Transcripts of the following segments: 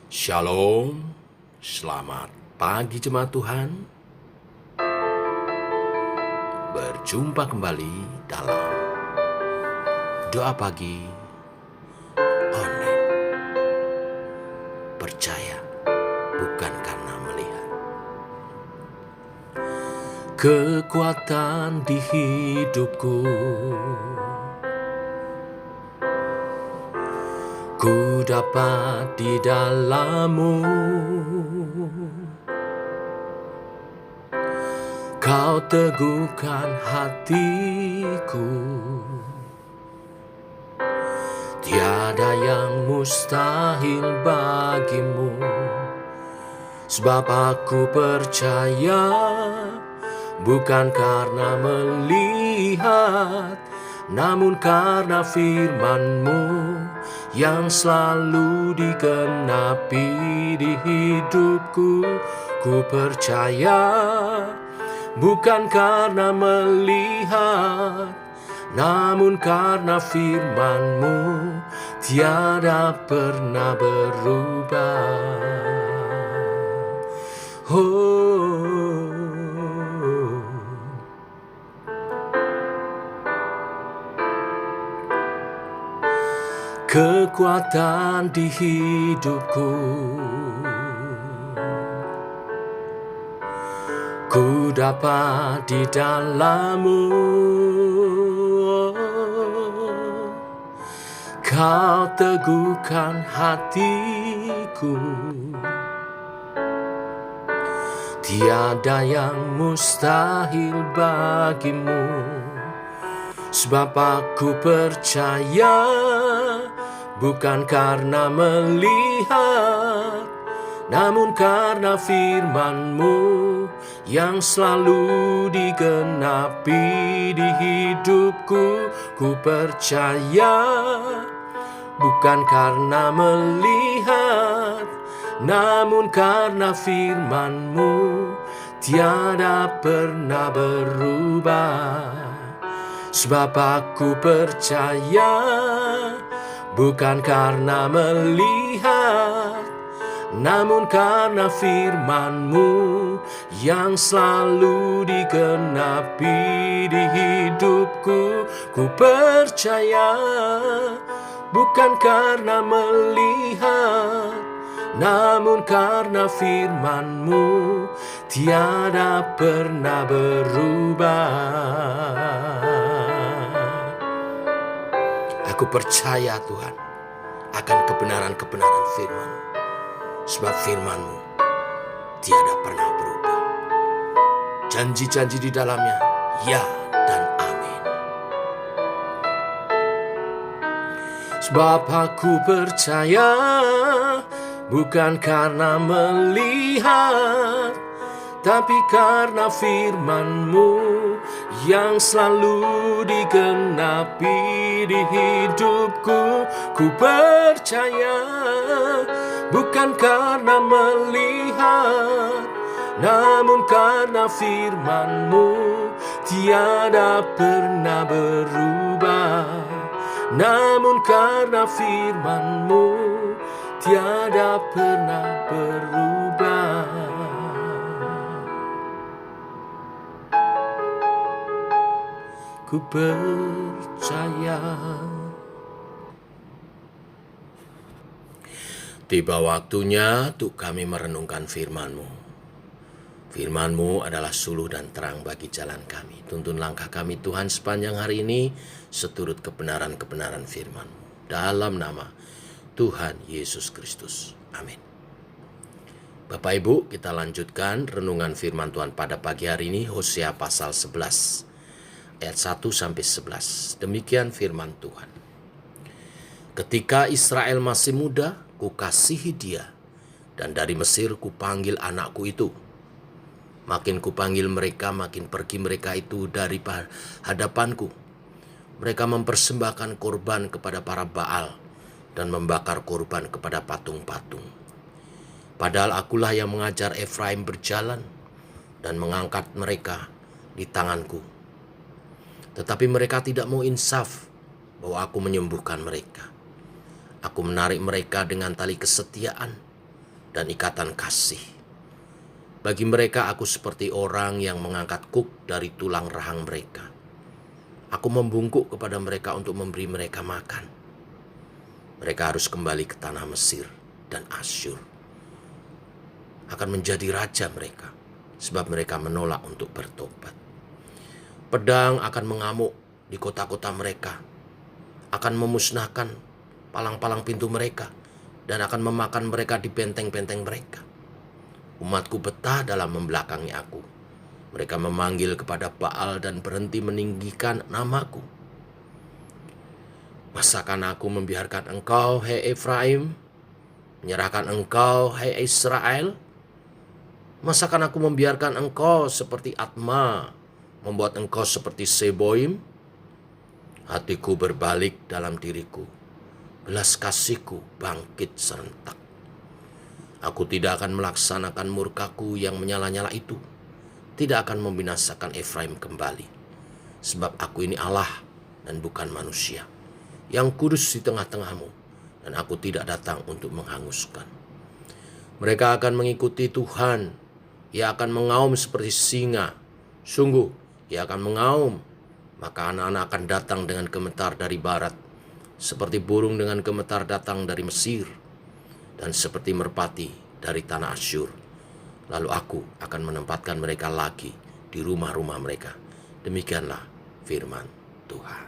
Shalom, selamat pagi jemaat Tuhan. Berjumpa kembali dalam doa pagi online. Percaya bukan karena melihat. Kekuatan di hidupku, ku dapat di dalam-Mu. Kau teguhkan hatiku, tiada yang mustahil bagimu. Sebab aku percaya, bukan karena melihat, namun karena firman-Mu yang selalu digenapi di hidupku. Ku percaya, bukan karena melihat, namun karena firman-Mu tiada pernah berubah. Kekuatan di hidupku, ku dapat di dalam-Mu. Kau teguhkan hatiku, tiada yang mustahil bagimu. Sebab aku percaya, bukan karena melihat, namun karena firman-Mu yang selalu digenapi di hidupku. Ku percaya, bukan karena melihat, namun karena firman-Mu tiada pernah berubah. Sebab aku percaya, bukan karena melihat, namun karena firman-Mu yang selalu digenapi di hidupku. Ku percaya, bukan karena melihat, namun karena firman-Mu tiada pernah berubah. Aku percaya Tuhan akan kebenaran-kebenaran firman, sebab firman-Mu tiada pernah berubah. Janji-janji di dalamnya ya dan amin. Sebab aku percaya, bukan karena melihat, tapi karena firman-Mu yang selalu digenapi di hidupku. Ku percaya, bukan karena melihat, namun karena firman-Mu tiada pernah berubah. Namun karena firman-Mu tiada pernah berubah. Ku percaya. Tiba waktunya untuk kami merenungkan firman-Mu. Firman-Mu adalah suluh dan terang bagi jalan kami. Tuntun langkah kami Tuhan sepanjang hari ini seturut kebenaran-kebenaran firman-Mu. Dalam nama Tuhan Yesus Kristus. Amin. Bapak Ibu, kita lanjutkan renungan firman Tuhan pada pagi hari ini, Hosea pasal 11. Ayat 1-11. Demikian firman Tuhan. Ketika Israel masih muda, kukasihi dia, dan dari Mesir kupanggil anakku itu. Makin kupanggil mereka, makin pergi mereka itu dari hadapanku. Mereka mempersembahkan korban kepada para Baal dan membakar korban kepada patung-patung. Padahal akulah yang mengajar Efraim berjalan dan mengangkat mereka di tanganku. Tetapi mereka tidak mau insaf bahwa aku menyembuhkan mereka. Aku menarik mereka dengan tali kesetiaan dan ikatan kasih. Bagi mereka aku seperti orang yang mengangkat kuk dari tulang rahang mereka. Aku membungkuk kepada mereka untuk memberi mereka makan. Mereka harus kembali ke tanah Mesir dan Asyur. Akan menjadi raja mereka, sebab mereka menolak untuk bertobat. Pedang akan mengamuk di kota-kota mereka, akan memusnahkan palang-palang pintu mereka, dan akan memakan mereka di benteng-benteng mereka. Umatku betah dalam membelakangi aku. Mereka memanggil kepada Baal dan berhenti meninggikan namaku. Masakan aku membiarkan engkau, hai Efraim? Menyerahkan engkau, hai Israel? Masakan aku membiarkan engkau seperti Atma, membuat engkau seperti Seboim? Hatiku berbalik dalam diriku, belas kasihku bangkit serentak. Aku tidak akan melaksanakan murkaku yang menyala-nyala itu, tidak akan membinasakan Efraim kembali. Sebab aku ini Allah dan bukan manusia, yang kudus di tengah-tengahmu, dan aku tidak datang untuk menghanguskan. Mereka akan mengikuti Tuhan, Ia akan mengaum seperti singa. Sungguh, Ia akan mengaum, maka anak-anak akan datang dengan gemetar dari barat, seperti burung dengan gemetar datang dari Mesir, dan seperti merpati dari tanah Asyur. Lalu aku akan menempatkan mereka lagi di rumah-rumah mereka. Demikianlah firman Tuhan.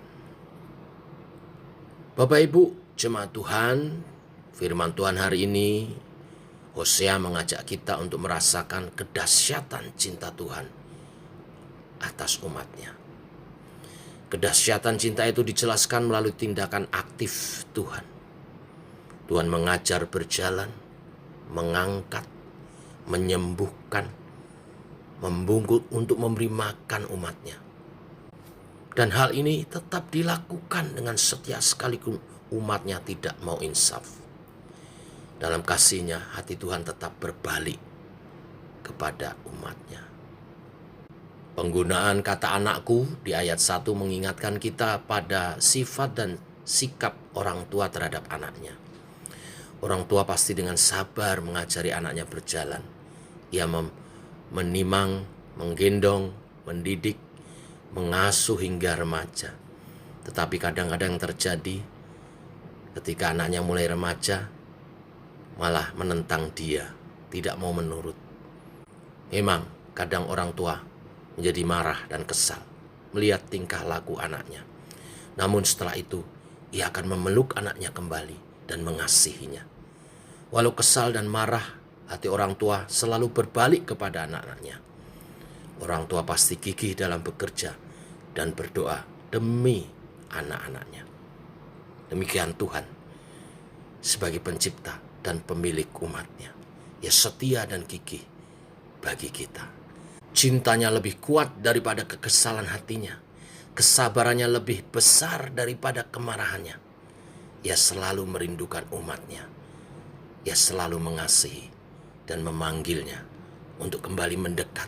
Bapak Ibu, jemaat Tuhan, firman Tuhan hari ini, Hosea mengajak kita untuk merasakan kedahsyatan cinta Tuhan atas umatnya. Kedahsyatan cinta itu dijelaskan melalui tindakan aktif Tuhan. Tuhan mengajar berjalan, mengangkat, menyembuhkan, membungkuk untuk memberi makan umatnya. Dan hal ini tetap dilakukan dengan setia sekalipun umatnya tidak mau insaf. Dalam kasihnya, hati Tuhan tetap berbalik kepada umatnya. Penggunaan kata anakku di ayat 1 mengingatkan kita pada sifat dan sikap orang tua terhadap anaknya. Orang tua pasti dengan sabar mengajari anaknya berjalan. Ia menimang, menggendong, mendidik, mengasuh hingga remaja. Tetapi kadang-kadang terjadi ketika anaknya mulai remaja, malah menentang dia, tidak mau menurut. Memang kadang orang tua menjadi marah dan kesal melihat tingkah laku anaknya. Namun setelah itu, ia akan memeluk anaknya kembali dan mengasihinya. Walau kesal dan marah, hati orang tua selalu berbalik kepada anak-anaknya. Orang tua pasti gigih dalam bekerja dan berdoa demi anak-anaknya. Demikian Tuhan sebagai pencipta dan pemilik umatnya. Ia setia dan gigih bagi kita. Cintanya lebih kuat daripada kekesalan hatinya. Kesabarannya lebih besar daripada kemarahannya. Ia selalu merindukan umatnya. Ia selalu mengasihi dan memanggilnya untuk kembali mendekat,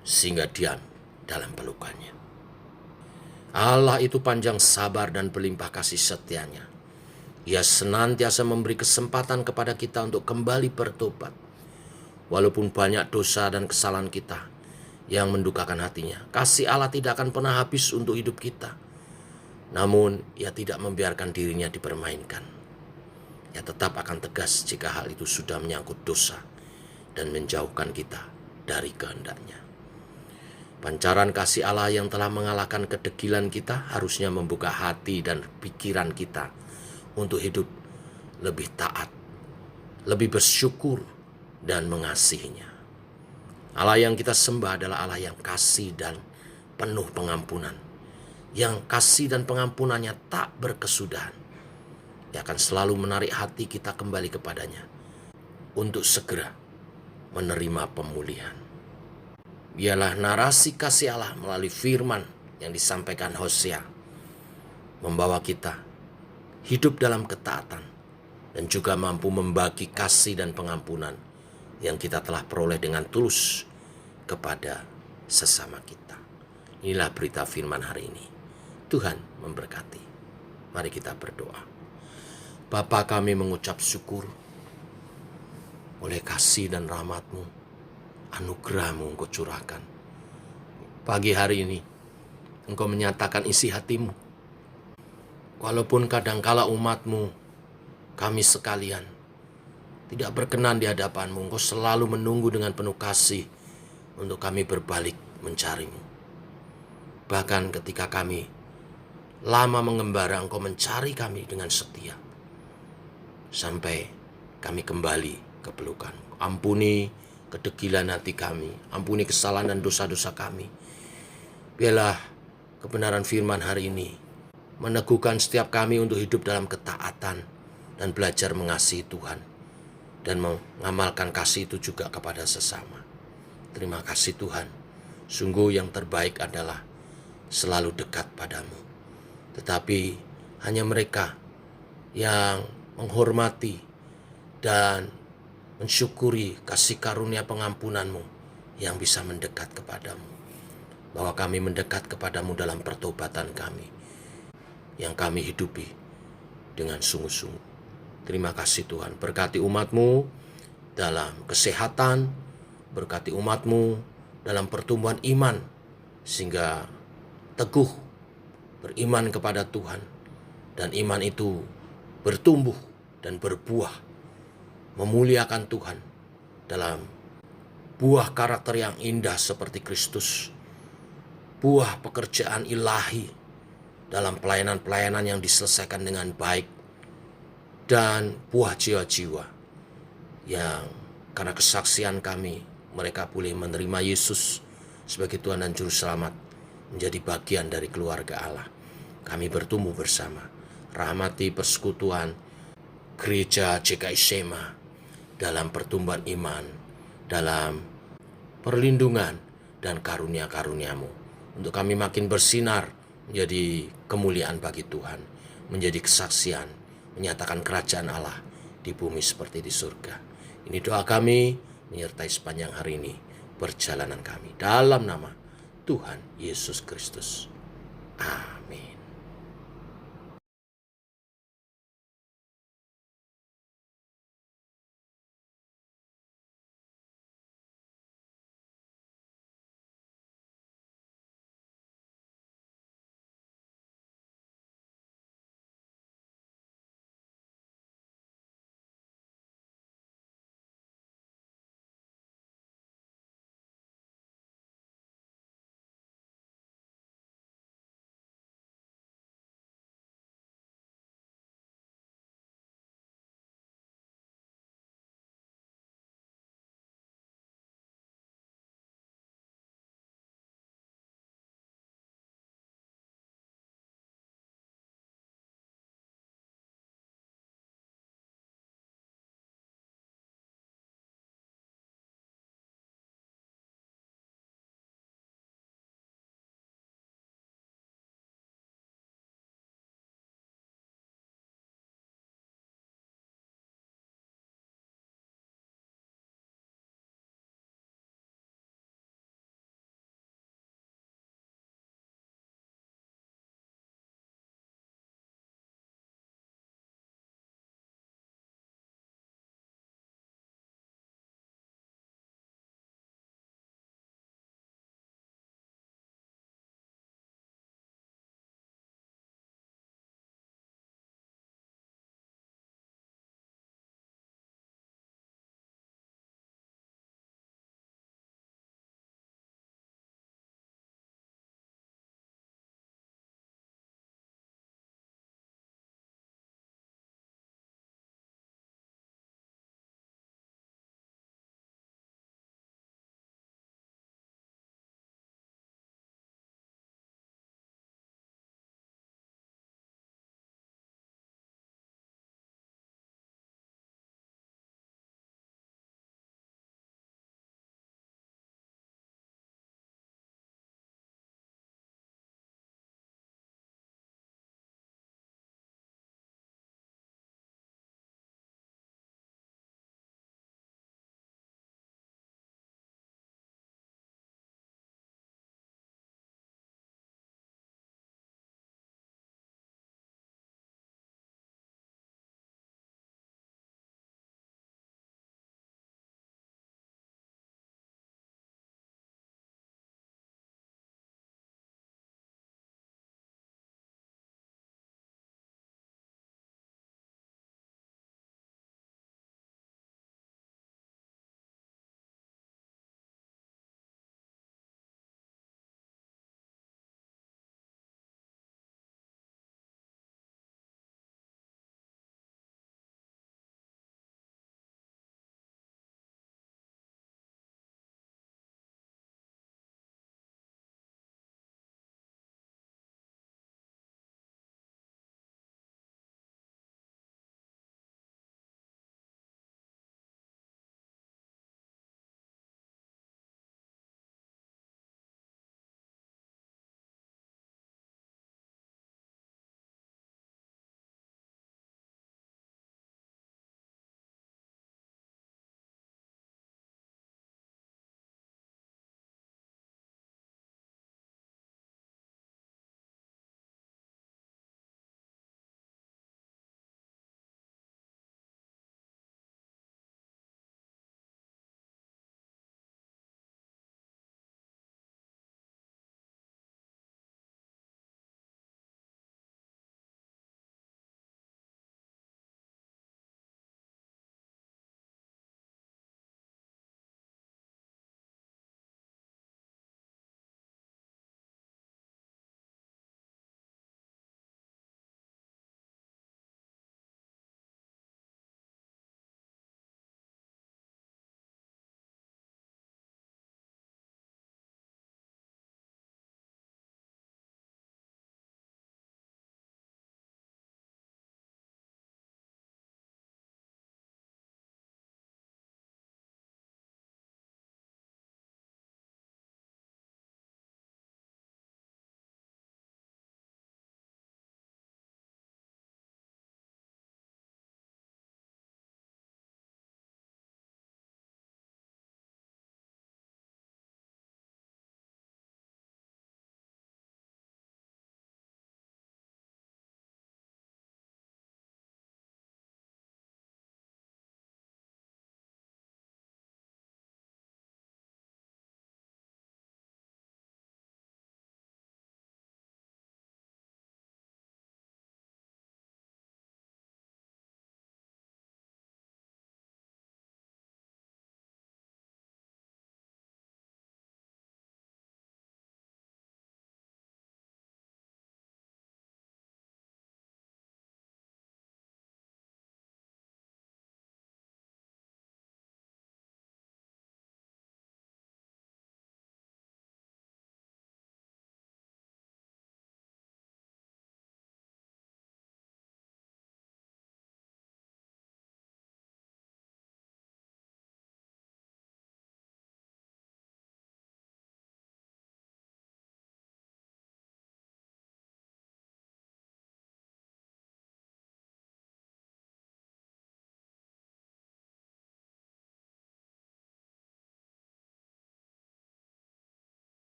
sehingga diam dalam pelukannya. Allah itu panjang sabar dan berlimpah kasih setianya. Ia senantiasa memberi kesempatan kepada kita untuk kembali bertobat. Walaupun banyak dosa dan kesalahan kita yang mendukakan hatinya, kasih Allah tidak akan pernah habis untuk hidup kita. Namun, Ia tidak membiarkan dirinya dipermainkan. Ia tetap akan tegas jika hal itu sudah menyangkut dosa dan menjauhkan kita dari kehendaknya. Pancaran kasih Allah yang telah mengalahkan kedegilan kita harusnya membuka hati dan pikiran kita untuk hidup lebih taat, lebih bersyukur, dan mengasihinya. Allah yang kita sembah adalah Allah yang kasih dan penuh pengampunan, yang kasih dan pengampunannya tak berkesudahan. Ia akan selalu menarik hati kita kembali kepadanya untuk segera menerima pemulihan. Biarlah narasi kasih Allah melalui firman yang disampaikan Hosea membawa kita hidup dalam ketaatan dan juga mampu membagi kasih dan pengampunan yang kita telah peroleh dengan tulus kepada sesama kita. Inilah berita firman hari ini. Tuhan memberkati. Mari kita berdoa. Bapa, kami mengucap syukur oleh kasih dan rahmat-Mu, anugerah-Mu Engkau curahkan. Pagi hari ini, Engkau menyatakan isi hati-Mu. Walaupun kadangkala umat-Mu, kami sekalian, tidak berkenan di hadapan-Mu, Engkau selalu menunggu dengan penuh kasih untuk kami berbalik mencari-Mu. Bahkan ketika kami lama mengembara, Engkau mencari kami dengan setia. Sampai kami kembali ke pelukan-Mu. Ampuni kedegilan hati kami, ampuni kesalahan dan dosa-dosa kami. Biarlah kebenaran firman hari ini meneguhkan setiap kami untuk hidup dalam ketaatan dan belajar mengasihi Tuhan dan mengamalkan kasih itu juga kepada sesama. Terima kasih Tuhan. Sungguh yang terbaik adalah selalu dekat padamu. Tetapi hanya mereka yang menghormati dan mensyukuri kasih karunia pengampunan-Mu yang bisa mendekat kepadamu. Bahwa kami mendekat kepadamu dalam pertobatan kami yang kami hidupi dengan sungguh-sungguh. Terima kasih Tuhan. Berkati umat-Mu dalam kesehatan, berkati umat-Mu dalam pertumbuhan iman, sehingga teguh beriman kepada Tuhan, dan iman itu bertumbuh dan berbuah, memuliakan Tuhan dalam buah karakter yang indah seperti Kristus, buah pekerjaan ilahi dalam pelayanan-pelayanan yang diselesaikan dengan baik, dan buah jiwa-jiwa yang karena kesaksian kami, mereka boleh menerima Yesus sebagai Tuhan dan Juru Selamat, menjadi bagian dari keluarga Allah. Kami bertumbuh bersama. Rahmati persekutuan gereja GKI Sema dalam pertumbuhan iman, dalam perlindungan dan karunia-karunia-Mu. Untuk kami makin bersinar menjadi kemuliaan bagi Tuhan, menjadi kesaksian, menyatakan kerajaan Allah di bumi seperti di surga. Ini doa kami menyertai sepanjang hari ini perjalanan kami. Dalam nama Tuhan Yesus Kristus. Amin.